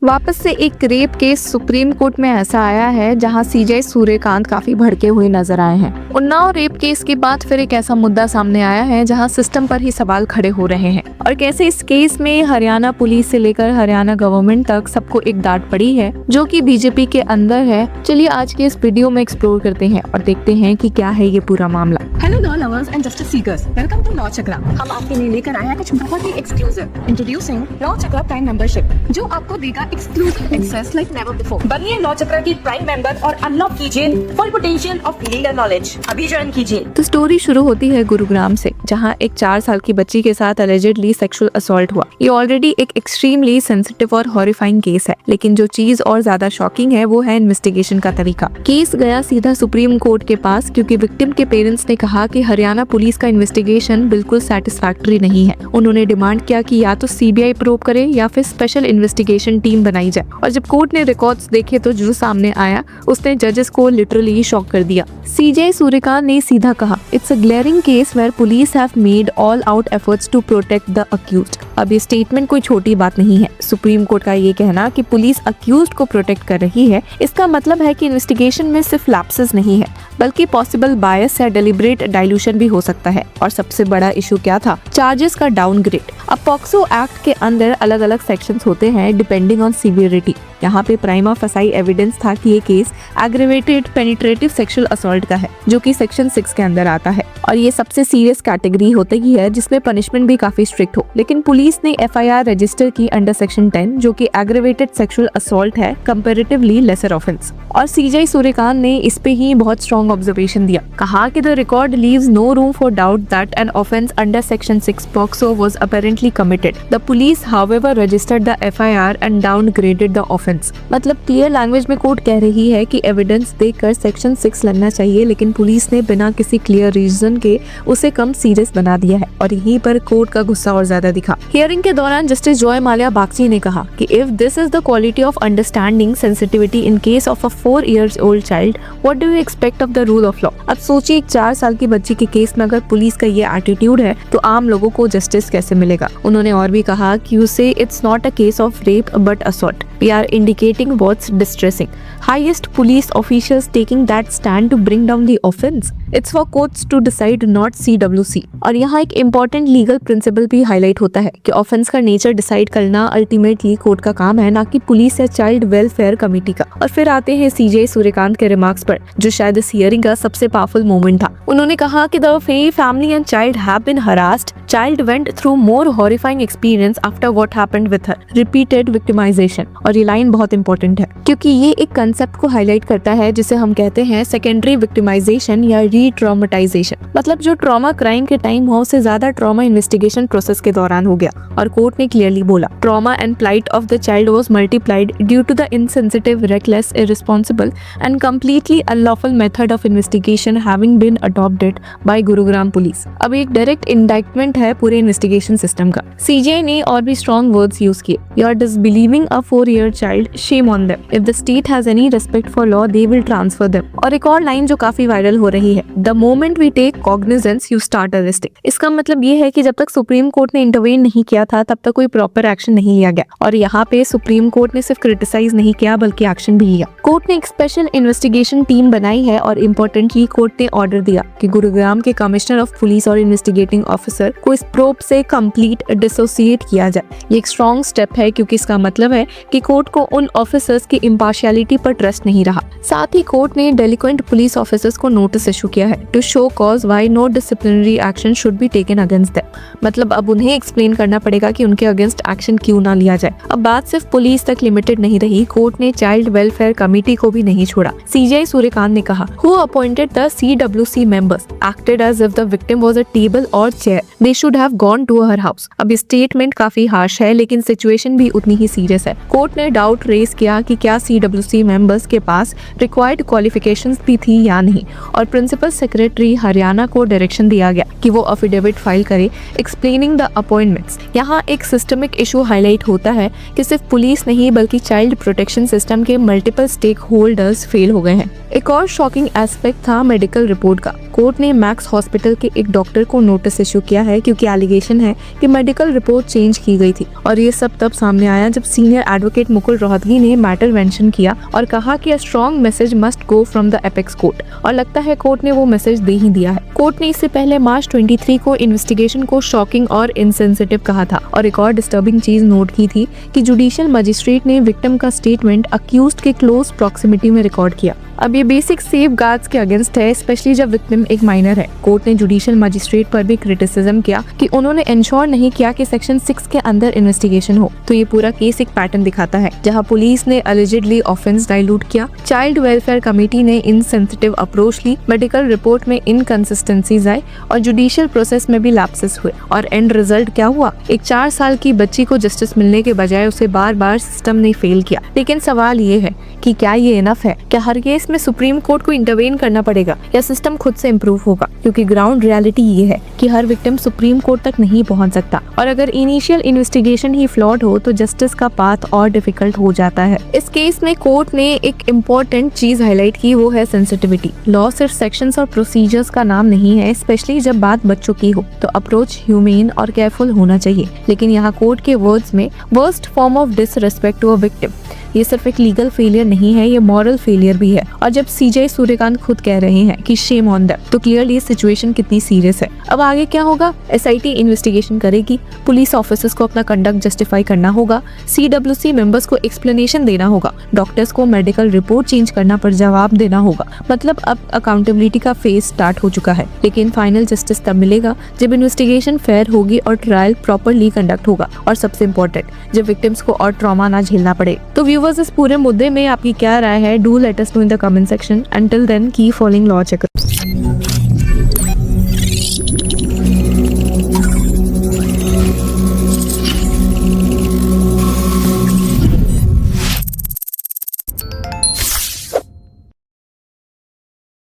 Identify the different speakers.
Speaker 1: वापस से एक रेप केस सुप्रीम कोर्ट में ऐसा आया है जहां सीजे सूर्यकांत काफी भड़के हुए नजर आए हैं। उन्नाव रेप केस के बाद फिर एक ऐसा मुद्दा सामने आया है जहां सिस्टम पर ही सवाल खड़े हो रहे हैं और कैसे इस केस में हरियाणा पुलिस से लेकर हरियाणा गवर्नमेंट तक सबको एक डांट पड़ी है जो कि बीजेपी के अंदर है। चलिए आज के इस वीडियो में एक्सप्लोर करते हैं और देखते हैं कि क्या है ये पूरा मामला।
Speaker 2: Hello law lovers and justice seekers, welcome to law Chakra. हम आपके लिए लेकर आए हैं कुछ बहुत ही exclusive. Introducing law Chakra prime membership, जो आपको देगा exclusive access like never before. बनिए लॉ चक्रा की प्राइम मेंबर और अनलॉक कीजिए full potential of legal knowledge. अभी ज्वाइन कीजिए।
Speaker 1: तो स्टोरी शुरू होती है गुरुग्राम से, जहां एक 4 साल की बच्ची के साथ अलेजेडली सेक्सुअल असॉल्ट हुआ। ये ऑलरेडी एक एक्सट्रीमली सेंसिटिव और हॉरिफाइंग केस है, लेकिन जो चीज और ज्यादा शॉकिंग है वो है इन्वेस्टिगेशन का तरीका। केस गया सीधा सुप्रीम कोर्ट के पास क्योंकि विक्टिम के पेरेंट्स ने कहा कि हरियाणा पुलिस का इन्वेस्टिगेशन बिल्कुल सेटिस्फैक्टरी नहीं है। उन्होंने डिमांड किया कि या तो सीबीआई प्रोब करे या फिर स्पेशल इन्वेस्टिगेशन टीम बनाई जाए। और जब कोर्ट ने रिकॉर्ड्स देखे तो जो सामने आया उसने जजेस को लिटरली शॉक कर दिया। सीजे सूर्यकांत ने सीधा कहा, it's a glaring case where police have made all out efforts to protect the accused. अब ये स्टेटमेंट कोई छोटी बात नहीं है। सुप्रीम कोर्ट का ये कहना कि पुलिस अक्यूज्ड को प्रोटेक्ट कर रही है, इसका मतलब है कि इन्वेस्टिगेशन में सिर्फ लैप्सेस नहीं है बल्कि पॉसिबल बायस या डेलिब्रेट डाइल्यूशन भी हो सकता है। और सबसे बड़ा इशू क्या था? चार्जेस का डाउनग्रेड। अब पॉक्सो एक्ट के अंदर अलग अलग सेक्शंस होते हैं डिपेंडिंग ऑन सीवियरिटी। यहाँ पे प्राइमा फसाई एविडेंस था कि ये case aggravated penetrative sexual assault का है, जो कि सेक्शन 6 के अंदर आता है और ये सबसे सीरियस कैटेगरी होती है जिसमें पनिशमेंट भी काफी स्ट्रिक्ट हो। लेकिन पुलिस ने एफआईआर रजिस्टर की अंडर सेक्शन 10, जो कि एग्रेवेटेड सेक्सुअल असॉल्ट है, कंपैरेटिवली लेसर ऑफेंस। और सीजे सूर्यकांत ने इस पे ही बहुत स्ट्रॉन्ग ऑब्जर्वेशन दिया। कहा कि the record leaves no room for doubt that an offence under section 6 POCSO was apparently committed. The police however registered the FIR and downgraded the offence. मतलब clear language में कोर्ट कह रही है कि evidence देखकर सेक्शन 6 लगना चाहिए, लेकिन पुलिस ने बिना किसी क्लियर रीजन के उसे कम सीरियस बना दिया है। और यहीं पर कोर्ट का गुस्सा और ज्यादा दिखा। हियरिंग के दौरान जस्टिस जॉय माल्या बागची ने कहा कि if this is the quality of understanding sensitivity in case of a 4 years old child, what do you expect of the rule of law? अब सोचिए एक 4 साल की बच्ची के केस में अगर पुलिस का ये एटीट्यूड है तो आम लोगों को जस्टिस कैसे मिलेगा? उन्होंने और भी कहा कि you say it's not a case of rape but assault. We are indicating what's distressing. Highest police officials taking that stand to bring down the offense. It's for courts to decide, not CWC. और यहाँ एक important legal principal भी highlight होता है कि offence का nature decide करना ultimately court का काम है, ना कि पुलिस या चाइल्ड वेलफेयर कमेटी का। और फिर आते हैं सीजे सूर्यकांत के रिमार्क्स पर, जो शायद इस हियरिंग का सबसे पावरफुल मोमेंट था। उन्होंने कहा कि the family and child have been harassed. Child went through more horrifying experience after what happened with her. Repeated victimization. और ये लाइन बहुत इंपॉर्टेंट है क्योंकि ये एक कंसेप्ट को हाईलाइट करता है जिसे हम कहते हैं सेकेंडरी विक्टिमाइजेशन या री-ट्रॉमेटाइजेशन। मतलब जो ट्रॉमा क्राइम के टाइम हुआ उससे ज्यादा ट्रॉमा इन्वेस्टिगेशन प्रोसेस के दौरान हो गया। और कोर्ट ने क्लियरली बोला, trauma and plight of the child was multiplied due to the insensitive, reckless, irresponsible and completely unlawful method of investigation having been adopted by Gurugram police. अब एक डायरेक्ट इंडाइटमेंट है पूरे इन्वेस्टिगेशन सिस्टम का। सीजे ने और भी स्ट्रॉन्ग वर्ड्स यूज किए। You are disbelieving a 4-year child, shame on them. If the state has any respect for law, they will transfer them. और एक और लाइन जो काफी वायरल हो रही है, the moment we take cognizance, you start arresting. इसका मतलब ये है कि जब तक सुप्रीम कोर्ट ने इंटरवेन नहीं किया था तब तक कोई प्रॉपर एक्शन नहीं लिया गया। और यहाँ पे सुप्रीम कोर्ट ने सिर्फ क्रिटिसाइज नहीं किया बल्कि एक्शन भी लिया। कोर्ट ने एक स्पेशल इन्वेस्टिगेशन टीम बनाई है और इम्पोर्टेंटली कोर्ट ने ऑर्डर दिया कि गुरुग्राम के कमिश्नर ऑफ पुलिस और इन्वेस्टिगेटिंग ऑफिसर को इस प्रोब से कंप्लीट डिसोसिएट किया जाए। ये एक स्ट्रॉन्ग स्टेप है क्योंकि इसका मतलब है कि कोर्ट को उन ऑफिसर्स की इम्पार्शियलिटी पर ट्रस्ट नहीं रहा। साथ ही कोर्ट ने डेलिक्वेंट पुलिस ऑफिसर्स को नोटिस इशू किया है to show cause why no disciplinary action should be taken against them. मतलब अब उन्हें एक्सप्लेन करना पड़ेगा कि उनके अगेंस्ट एक्शन क्यों ना लिया जाए। अब बात सिर्फ पुलिस तक लिमिटेड नहीं रही, कोर्ट ने चाइल्ड वेलफेयर कमेटी को भी नहीं छोड़ा। सीजे सूर्यकांत ने कहा, who appointed the CWC members acted as if the victim was a table और chair, they should have gone to her house. अब स्टेटमेंट काफी हार्श है लेकिन सिचुएशन भी उतनी ही सीरियस है। कोर्ट ने डाउट रेज किया कि क्या CWC मेंबर्स के पास रिक्वायर्ड क्वालिफिकेशंस भी थी या नहीं। और प्रिंसिपल सेक्रेटरी हरियाणा को डायरेक्शन दिया गया कि वो अफिडेविट फाइल करे एक्सप्लेनिंग द अपॉइंटमेंट्स। यहाँ एक सिस्टमिक इशू हाईलाइट होता है कि सिर्फ पुलिस नहीं बल्कि चाइल्ड प्रोटेक्शन सिस्टम के मल्टीपल स्टेक होल्डर्स फेल हो गए हैं। एक और शॉकिंग एस्पेक्ट था मेडिकल रिपोर्ट का। कोर्ट ने मैक्स हॉस्पिटल के एक डॉक्टर को नोटिस इशू किया है क्योंकि एलिगेशन है कि मेडिकल रिपोर्ट चेंज की गई थी। और ये सब तब सामने आया जब senior advocate advocate Mukul Rohatgi ने मैटर मेंशन किया और कहा कि a strong message must go from the apex court, और लगता है कोर्ट ने वो मैसेज दे ही दिया है। कोर्ट ने इससे पहले मार्च 23 को इन्वेस्टिगेशन को शॉकिंग और इनसेंसिटिव कहा था और एक और डिस्टर्बिंग चीज नोट की थी कि जुडिशियल मजिस्ट्रेट ने विक्टिम का स्टेटमेंट अक्यूज्ड के क्लोज प्रॉक्सिमिटी में रिकॉर्ड किया। अब ये बेसिक सेफ गार्ड्स के अगेंस्ट है, स्पेशली जब विक्टिम एक माइनर है। कोर्ट ने जुडिशियल मजिस्ट्रेट पर भी क्रिटिसिज्म किया कि उन्होंने इंश्योर नहीं किया कि सेक्शन 6 के अंदर इन्वेस्टिगेशन हो। तो ये पूरा केस एक पैटर्न दिखाता है जहां पुलिस ने अलिजिडली ऑफेंस डाइल्यूट किया, चाइल्ड वेलफेयर कमेटी ने इनसेंसिटिव अप्रोच ली, मेडिकल रिपोर्ट में इनकंसिस्टेंसीज आए और जुडिशियल प्रोसेस में भी लैप्सेस हुए। और एंड रिजल्ट क्या हुआ? एक 4 साल की बच्ची को जस्टिस मिलने के बजाय उसे बार बार सिस्टम ने फेल किया। लेकिन सवाल ये है कि क्या ये इनफ है? क्या हर केस में सुप्रीम कोर्ट को इंटरवेन करना पड़ेगा या सिस्टम खुद से इम्प्रूव होगा? क्योंकि ग्राउंड रियलिटी ये है कि हर विक्टिम सुप्रीम कोर्ट तक नहीं पहुंच सकता, और अगर इनिशियल इन्वेस्टिगेशन ही फ्लॉड हो तो जस्टिस का पाथ और डिफिकल्ट हो जाता है। इस केस में कोर्ट ने एक इम्पोर्टेंट चीज हाईलाइट की, वो है सेंसिटिविटी। लॉ सिर्फ सेक्शंस और प्रोसीजर्स का नाम नहीं है, स्पेशली जब बात बच्चों की हो तो अप्रोच ह्यूमेन और केयरफुल होना चाहिए। लेकिन यहाँ कोर्ट के वर्ड्स में worst form of disrespect to a victim, ये सिर्फ एक लीगल फेलियर नहीं है, ये मॉरल फेलियर भी है। और जब सीजे सूर्यकांत खुद कह रहे हैं कि शेम ऑन देम, तो क्लियरली सिचुएशन कितनी सीरियस है। अब आगे क्या होगा? एसआईटी इन्वेस्टिगेशन करेगी, पुलिस ऑफिसर्स को अपना कंडक्ट जस्टिफाई करना होगा, सीडब्ल्यूसी मेंबर्स को एक्सप्लेनेशन देना होगा, डॉक्टर्स को मेडिकल रिपोर्ट चेंज करना पर जवाब देना होगा। मतलब अब अकाउंटेबिलिटी का फेज स्टार्ट हो चुका है। लेकिन फाइनल जस्टिस तब मिलेगा जब इन्वेस्टिगेशन फेयर होगी और ट्रायल प्रॉपरली कंडक्ट होगा, और सबसे इम्पोर्टेंट जब विक्टिम्स को और ट्रॉमा ना झेलना पड़े। तो व्यूअर्स, इस पूरे मुद्दे में आपकी क्या राय है? Do let us know in the comment section. Until then keep following Law चक्र।